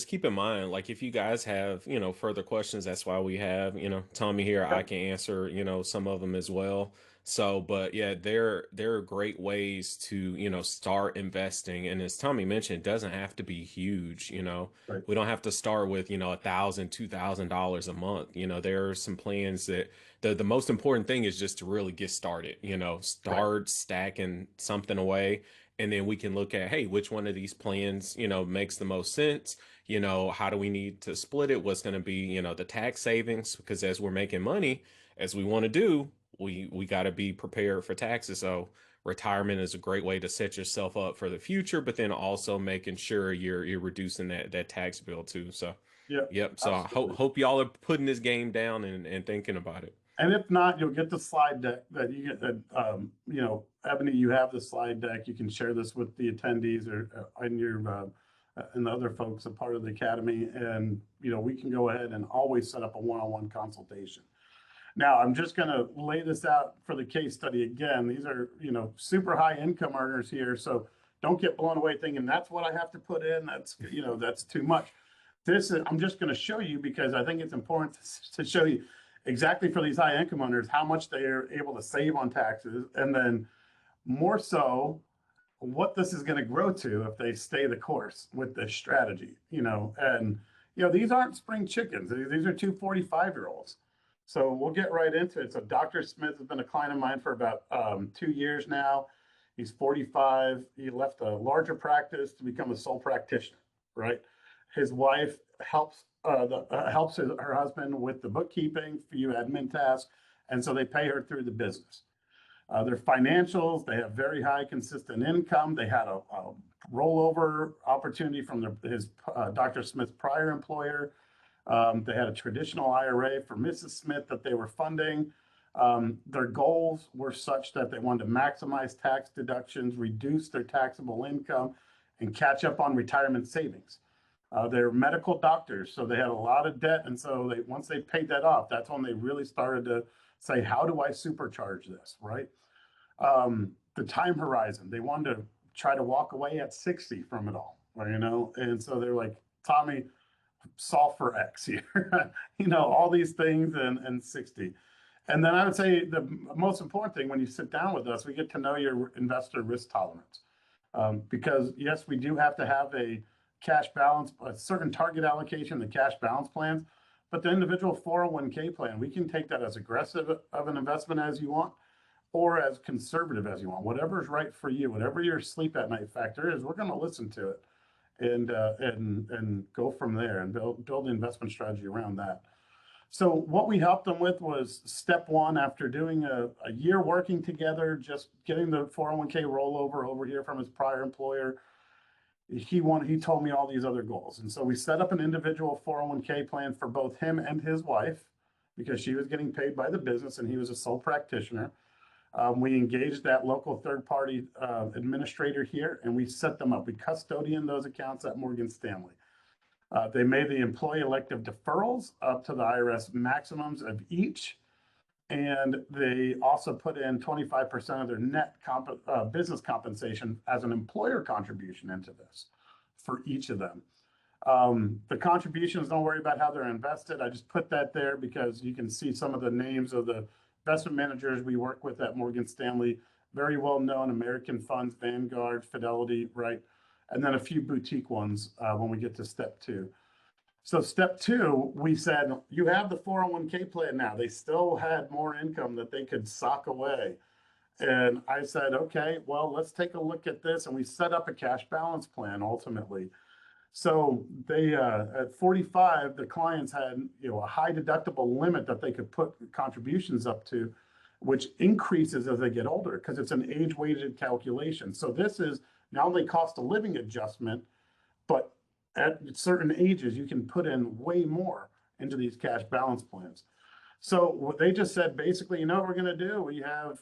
keep in mind, like if you guys have, further questions, that's why we have, Tommy here. I Yep. can answer, some of them as well. So, but yeah, there are great ways to, start investing. And as Tommy mentioned, it doesn't have to be huge, Right. We don't have to start with, $1,000, $2,000 a month. There are some plans that the most important thing is just to really get started, Right. start stacking something away, and then we can look at, hey, which one of these plans, makes the most sense? How do we need to split it? What's going to be, the tax savings? Because as we're making money, as we want to do, we got to be prepared for taxes. So retirement is a great way to set yourself up for the future, but then also making sure you're reducing that tax bill too. So, Yeah, yep. So I absolutely. hope y'all are putting this game down and thinking about it. And if not, you'll get the slide deck that you get. Ebony, you have the slide deck. You can share this with the attendees or and your and the other folks a part of the academy, and we can go ahead and always set up a one-on-one consultation. Now, I'm just going to lay this out for the case study again. These are super high income earners here, so don't get blown away thinking that's what I have to put in. That's too much. I'm just going to show you because I think it's important to show you exactly for these high income owners how much they are able to save on taxes, and then more so what this is going to grow to if they stay the course with this strategy. And these aren't spring chickens. These are two 45-year-olds. So we'll get right into it. So Dr. Smith has been a client of mine for about 2 years now. He's 45. He left a larger practice to become a sole practitioner, right? His wife helps her husband with the bookkeeping, few admin tasks, and so they pay her through the business. Their financials, they have very high consistent income. They had a rollover opportunity from his Dr. Smith's prior employer. They had a traditional IRA for Mrs. Smith that they were funding. Their goals were such that they wanted to maximize tax deductions, reduce their taxable income, and catch up on retirement savings. They're medical doctors, so they had a lot of debt. And so once they paid that off, that's when they really started to say, how do I supercharge this, right? The time horizon, they wanted to try to walk away at 60 from it all, and so they're like, Tommy, solve for X here, all these things and 60. And then I would say the most important thing when you sit down with us, we get to know your investor risk tolerance. Because yes, we do have to have a cash balance, a certain target allocation, the cash balance plans, but the individual 401k plan, we can take that as aggressive of an investment as you want, or as conservative as you want, whatever is right for you, whatever your sleep at night factor is, we're going to listen to it and go from there and build the investment strategy around that. So what we helped them with was step one, after doing a year working together, just getting the 401k rollover over here from his prior employer. He told me all these other goals. And so we set up an individual 401k plan for both him and his wife because she was getting paid by the business and he was a sole practitioner. We engaged that local third-party administrator here, and we set them up. We custodian those accounts at Morgan Stanley. They made the employee elective deferrals up to the IRS maximums of each, and they also put in 25% of their net business compensation as an employer contribution into this for each of them. The contributions, don't worry about how they're invested. I just put that there because you can see some of the names of the investment managers we work with at Morgan Stanley, very well known American funds, Vanguard, Fidelity, right? And then a few boutique ones when we get to step two. So step two, we said, you have the 401k plan now. They still had more income that they could sock away. And I said, okay, well, let's take a look at this. And we set up a cash balance plan ultimately. So they, at 45, the clients had, a high deductible limit that they could put contributions up to, which increases as they get older because it's an age-weighted calculation. So this is not only cost of living adjustment, but at certain ages, you can put in way more into these cash balance plans. So what they just said, basically, you know what we're going to do? We have,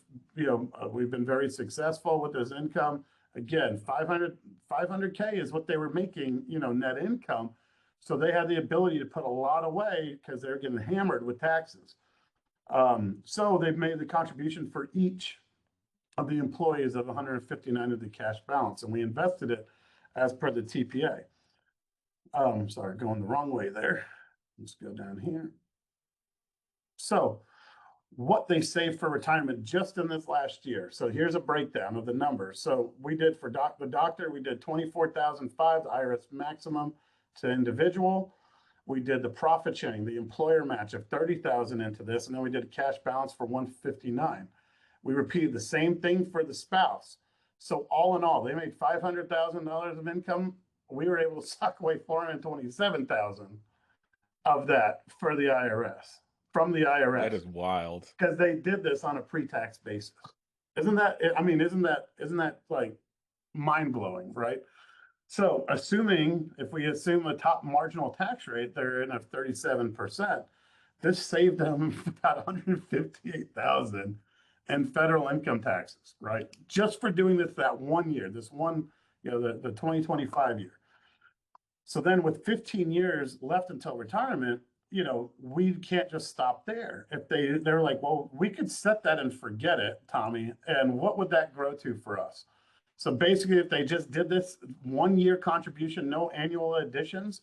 we've been very successful with this income. Again, 500K is what they were making, net income. So they had the ability to put a lot away because they're getting hammered with taxes. So they've made the contribution for each of the employees of 159 of the cash balance, and we invested it as per the TPA. Sorry, going the wrong way there. Let's go down here. So what they saved for retirement just in this last year. So here's a breakdown of the numbers. So we did for the doctor, we did 24,005, the IRS maximum to individual. We did the profit sharing, the employer match of 30,000 into this, and then we did a cash balance for 159. We repeated the same thing for the spouse. So all in all, they made $500,000 of income. We were able to suck away 427,000 of that for the IRS. From the IRS. That is wild. Because they did this on a pre-tax basis. Isn't that like mind-blowing, right? So if we assume the top marginal tax rate, they're in at 37%, this saved them about $158,000 in federal income taxes, right? Just for doing this that 1 year, the 2025 year. So then with 15 years left until retirement, we can't just stop there. If they're like, well, we could set that and forget it, Tommy. And what would that grow to for us? So basically, if they just did this 1 year contribution, no annual additions,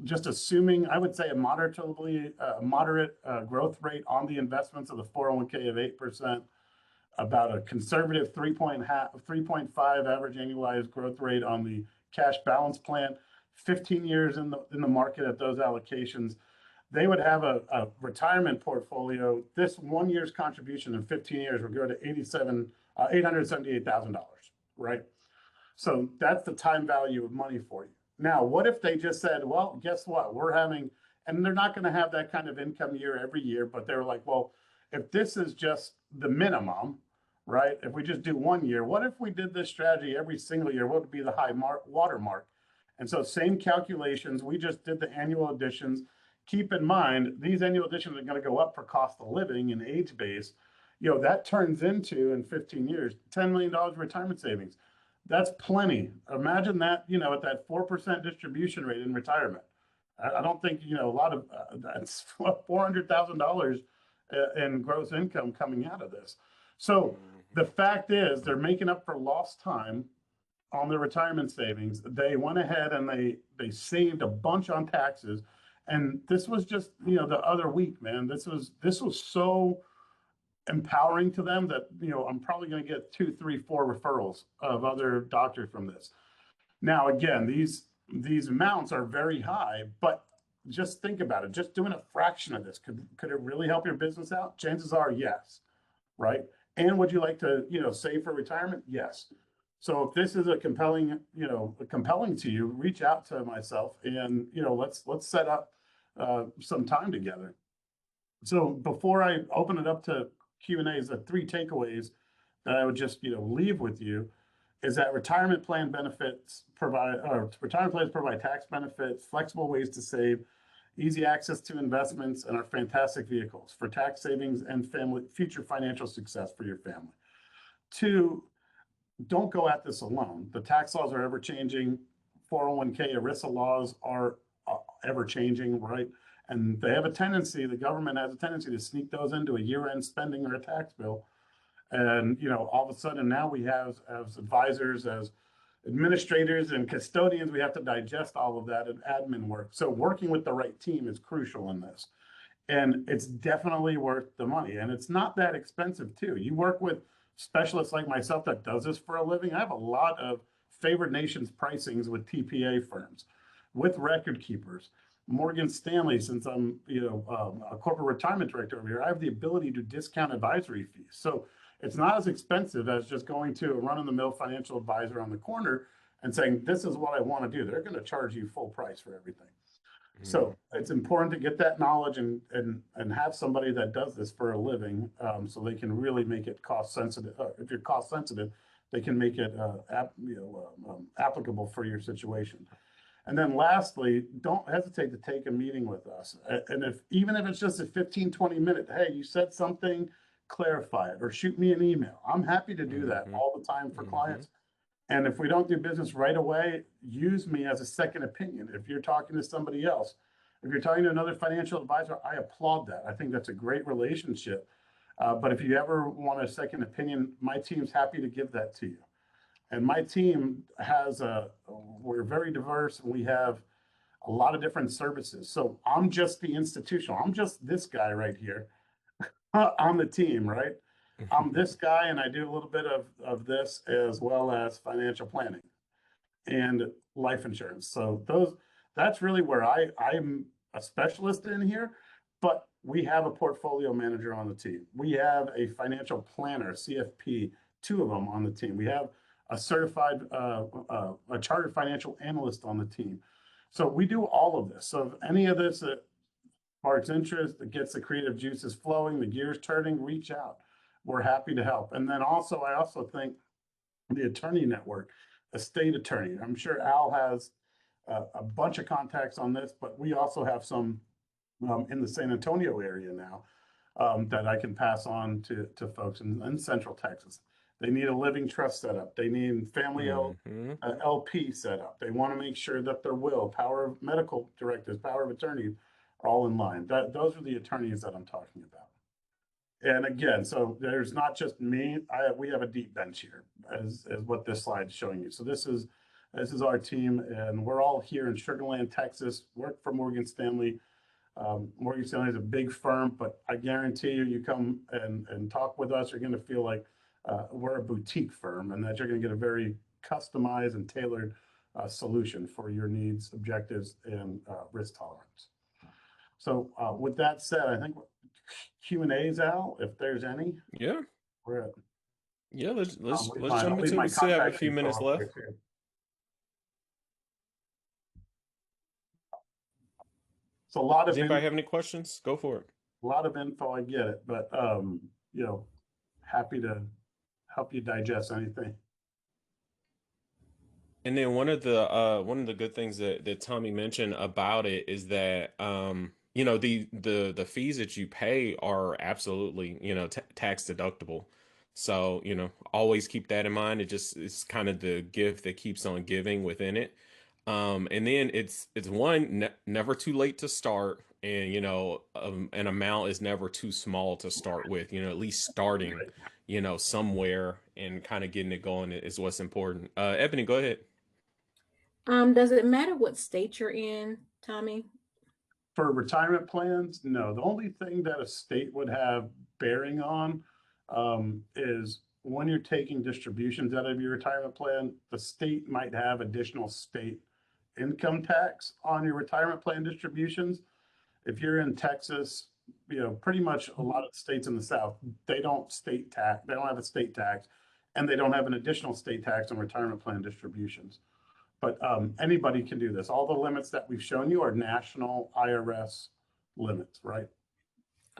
just assuming, I would say a moderate growth rate on the investments of the 401k of 8%, about a conservative 3.5 average annualized growth rate on the cash balance plan, 15 years in the market at those allocations, they would have a retirement portfolio. This 1 year's contribution in 15 years would go to $878,000, right? So that's the time value of money for you. Now, what if they just said, well, guess what? And they're not going to have that kind of income year every year, but they were like, well, if this is just the minimum, right? If we just do 1 year, what if we did this strategy every single year? What would be the high watermark? And so same calculations, we just did the annual additions. Keep in mind, these annual additions are going to go up for cost of living and age base. That turns into, in 15 years, $10 million retirement savings. That's plenty. Imagine that, at that 4% distribution rate in retirement. I don't think, a lot of, that's $400,000 in gross income coming out of this. So the fact is they're making up for lost time on their retirement savings. They went ahead and they saved a bunch on taxes. And this was just, the other week, man, this was so empowering to them that, I'm probably going to get 2, 3, 4 referrals of other doctors from this. Now, again, these amounts are very high, but just think about it. Just doing a fraction of this, could it really help your business out? Chances are yes, right? And would you like to, save for retirement? Yes. So if this is a compelling to you, reach out to myself and, let's set up some time together. So before I open it up to Q&As, the 3 takeaways that I would just, leave with you is that retirement plans provide tax benefits, flexible ways to save, easy access to investments, and are fantastic vehicles for tax savings and future financial success for your family. 2, don't go at this alone. The tax laws are ever changing. 401k ERISA laws are ever changing, right? And they have the government has a tendency to sneak those into a year-end spending or a tax bill. And, all of a sudden now we have, as advisors, as administrators and custodians, we have to digest all of that and admin work. So working with the right team is crucial in this. And it's definitely worth the money. And it's not that expensive too. You work with specialists like myself that does this for a living. I have a lot of favored nations pricings with TPA firms, with record keepers. Morgan Stanley, since I'm a corporate retirement director over here, I have the ability to discount advisory fees. So it's not as expensive as just going to a run-of-the-mill financial advisor on the corner and saying, this is what I want to do. They're going to charge you full price for everything. So it's important to get that knowledge and have somebody that does this for a living, so they can really make it cost sensitive. If you're cost sensitive, they can make it applicable for your situation. And then lastly, don't hesitate to take a meeting with us. And even if it's just a 15, 20-minute, hey, you said something, clarify it, or shoot me an email. I'm happy to do that all the time for clients. And if we don't do business right away, use me as a second opinion. If you're talking to somebody else, if you're talking to another financial advisor, I applaud that. I think that's a great relationship. But if you ever want a second opinion, my team's happy to give that to you. And my team we're very diverse and we have a lot of different services. So I'm just the institutional. I'm just this guy right here on the team, right? I'm this guy and I do a little bit of this as well as financial planning and life insurance. So that's really where I'm a specialist in here, but we have a portfolio manager on the team. We have a financial planner, CFP, 2 of them on the team. We have a certified, a chartered financial analyst on the team. So we do all of this. So if any of this sparks interest, that gets the creative juices flowing, the gears turning, reach out. We're happy to help. And then I also think the attorney network, estate attorney. I'm sure Al has a bunch of contacts on this, but we also have some in the San Antonio area now that I can pass on to folks in Central Texas. They need a living trust set up. They need family LP set up. They want to make sure that their will, power of medical directives, power of attorney are all in line. Those are the attorneys that I'm talking about. And again, so there's not just me. We have a deep bench here, as what this slide is showing you. So this is our team, and we're all here in Sugar Land, Texas. Work for Morgan Stanley. Morgan Stanley is a big firm, but I guarantee you come and talk with us, you're going to feel like we're a boutique firm, and that you're going to get a very customized and tailored solution for your needs, objectives, and risk tolerance. So with that said, I think Q&As, Al, if there's any. Yeah. We're at. Yeah, let's jump into it. We still have a few minutes left. So a lot of. Does anybody have any questions? Go for it. A lot of info, I get it, but happy to help you digest anything. And then one of the good things that Tommy mentioned about it is that the fees that you pay are absolutely tax deductible. So always keep that in mind. It's kind of the gift that keeps on giving within it. And then it's never too late to start, and an amount is never too small to start with. At least starting somewhere and kind of getting it going is what's important. Ebony, go ahead. Does it matter what state you're in, Tommy? For retirement plans, no. The only thing that a state would have bearing on is when you're taking distributions out of your retirement plan, the state might have additional state income tax on your retirement plan distributions. If you're in Texas, pretty much a lot of states in the South, they don't have a state tax, and they don't have an additional state tax on retirement plan distributions. But anybody can do this. All the limits that we've shown you are national IRS limits, right?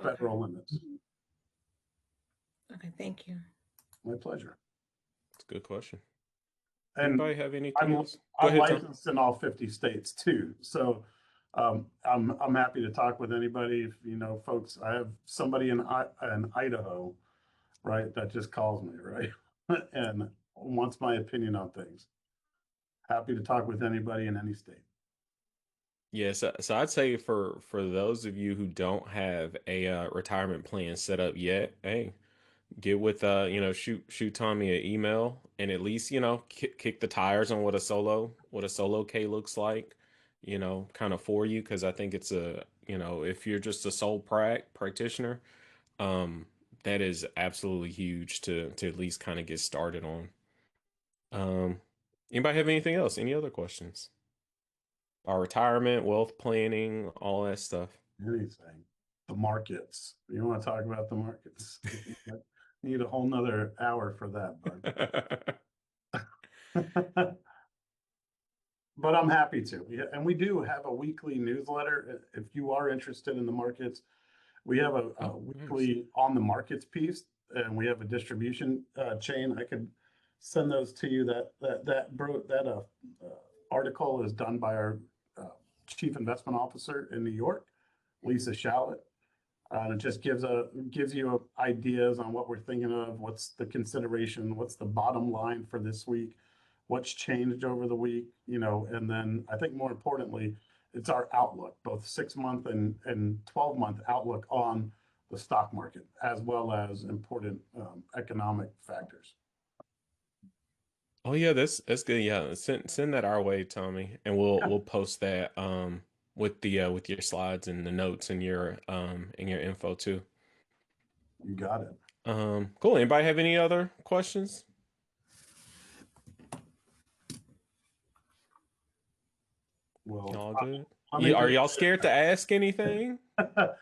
Federal limits. Okay, thank you. My pleasure. It's a good question. And anybody have anything else? I'm licensed in all 50 states too. So I'm happy to talk with anybody. If folks, I have somebody in Idaho, right, that just calls me, right, and wants my opinion on things. Happy to talk with anybody in any state. Yes, so I'd say for those of you who don't have a retirement plan set up yet, hey, get with shoot Tommy an email and at least kick the tires on what a solo K looks like, kind of for you, because I think it's if you're just a sole practitioner, um that is absolutely huge to at least kind of get started on. um Anybody have anything else? Any other questions? Our retirement, wealth planning, all that stuff. Anything. The markets. You want to talk about the markets? Need a whole nother hour for that, bud. But I'm happy to. Yeah, and we do have a weekly newsletter. If you are interested in the markets, we have a Oh, weekly on the markets piece, and we have a distribution chain. I could send those to you. That article is done by our chief investment officer in New York, Lisa Shallett. And it just gives you ideas on what we're thinking of, what's the consideration, what's the bottom line for this week, what's changed over the week, and then I think more importantly, it's our outlook, both 6-month and 12-month outlook on the stock market, as well as important economic factors. Oh yeah, that's good. Yeah, send that our way, Tommy, and we'll post that with your slides and the notes and your info too. You got it. Cool. Anybody have any other questions? Well, All good. let me Are just y'all scared to ask anything? it's,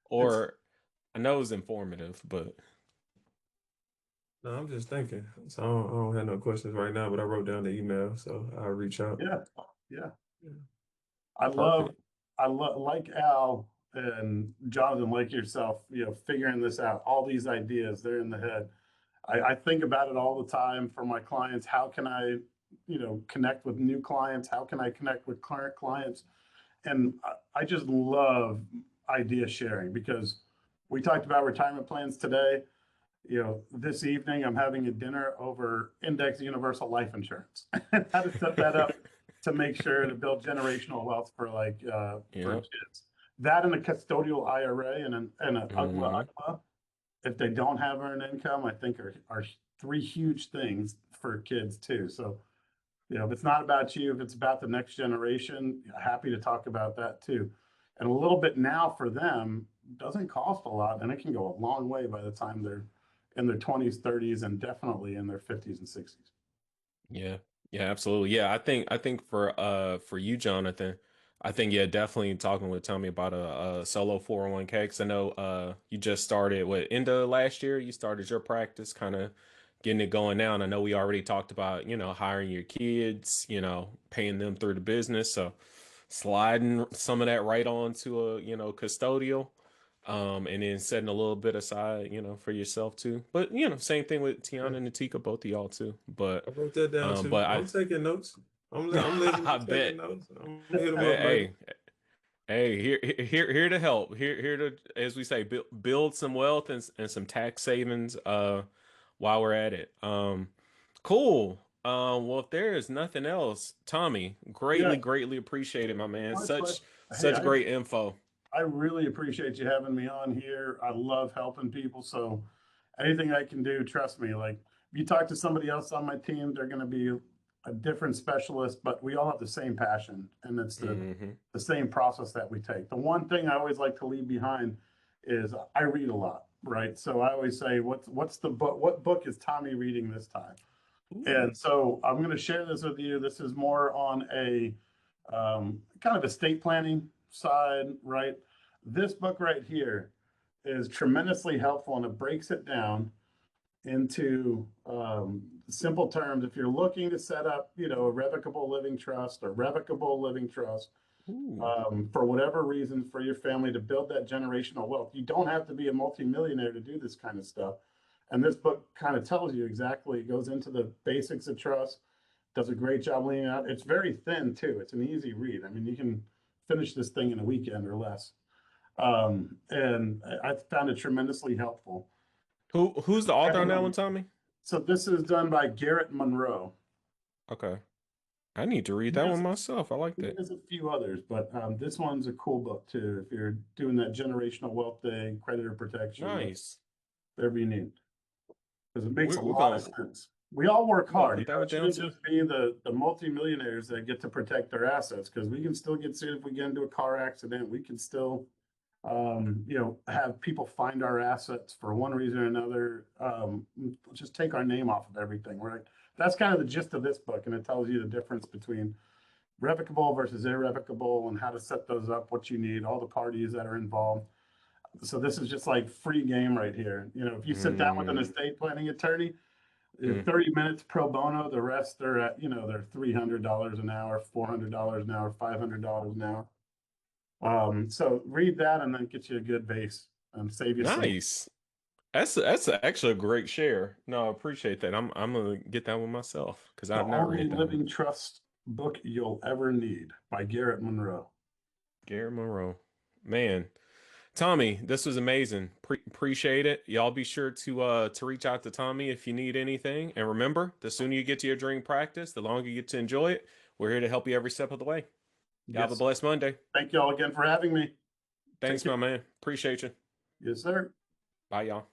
Or I know it's informative, but No, I'm just thinking. So I don't have no questions right now, but I wrote down the email, so I'll reach out. yeah. Yeah. I perfect. like Al and Jonathan, like yourself, figuring this out. All these ideas, they're in the head. I think about it all the time for my clients. How can I, connect with new clients? How can I connect with current clients? And I just love idea sharing because we talked about retirement plans today. This evening I'm having a dinner over index universal life insurance and how to set that up to make sure to build generational wealth for for Yep. kids. That and a custodial IRA and an UGLA Hmm. UGLA, if they don't have earned income, I think are three huge things for kids too. So, if it's not about you, if it's about the next generation, happy to talk about that too. And a little bit now for them doesn't cost a lot, and it can go a long way by the time they're in their 20s, 30s, and definitely in their 50s and 60s. Yeah. Yeah, absolutely. Yeah, I think for you, Jonathan, I think yeah, definitely talking with Tommy about a solo 401k, because I know you just started what end of last year, you started your practice, kind of getting it going now. And I know we already talked about, hiring your kids, paying them through the business. So sliding some of that right on to a, custodial. And then setting a little bit aside, for yourself too. But same thing with Yeah. Tiana and Natika, both of y'all too. I wrote that down too. But I'm taking notes. I'm listening, I I'm taking bet. notes. I'm gonna hit them up later. Hey, hey, here to help. Here to, as we say, build some wealth and some tax savings. While we're at it. Cool. Well, if there is nothing else, Tommy, Yeah, greatly appreciate it, my man. my pleasure. Hey, Such great info. I really appreciate you having me on here. I love helping people. So anything I can do, trust me. Like if you talk to somebody else on my team, they're going to be a different specialist, but we all have the same passion and it's Hmm. the same process that we take. The one thing I always like to leave behind is I read a lot, right? So I always say, what's the book? What book is Tommy reading this time? Ooh. And so I'm going to share this with you. This is more on a kind of estate planning side, right? This book right here is tremendously helpful and it breaks it down into simple terms. If you're looking to set up, a revocable living trust or revocable living trust, Ooh. for whatever reason for your family to build that generational wealth, you don't have to be a multimillionaire to do this kind of stuff. And this book kind of tells you exactly, it goes into the basics of trust, does a great job laying out. It's very thin too. It's an easy read. I mean, you can finish this thing in a weekend or less. And I found it tremendously helpful. Who's the author on that one, Tommy? So this is done by Garrett Monroe. Okay. I need to read He that one has, myself. I like he that. has a few others, but this one's a cool book too. If you're doing that generational wealth thing, creditor protection, Nice. whatever you need. because it makes a We're lot of gonna sense. We all work we're gonna hard. put that It one down shouldn't too. just be the multimillionaires that get to protect their assets, because we can still get sued if we get into a car accident. We can still, have people find our assets for one reason or another. Just take our name off of everything, right? That's kind of the gist of this book, and it tells you the difference between revocable versus irrevocable and how to set those up, what you need, all the parties that are involved. So this is just like free game right here. If you sit down with an estate planning attorney, 30 minutes pro bono, the rest they're at, they're $300 an hour, $400 an hour, $500 an hour. So read that and then get you a good base and save you some. Nice. That's actually a great share. No, I appreciate that. I'm gonna get that one myself because The I've not Only read that one. Living Trust Book You'll Ever Need by Garrett Monroe. Gary Monroe. Man, Tommy, this was amazing. Appreciate it. Y'all be sure to reach out to Tommy if you need anything. And remember, the sooner you get to your dream practice, the longer you get to enjoy it. We're here to help you every step of the way. Y'all have a Yes. blessed Monday. Thank you all again for having me. Thanks, my man. Appreciate you. Yes, sir. Bye, y'all.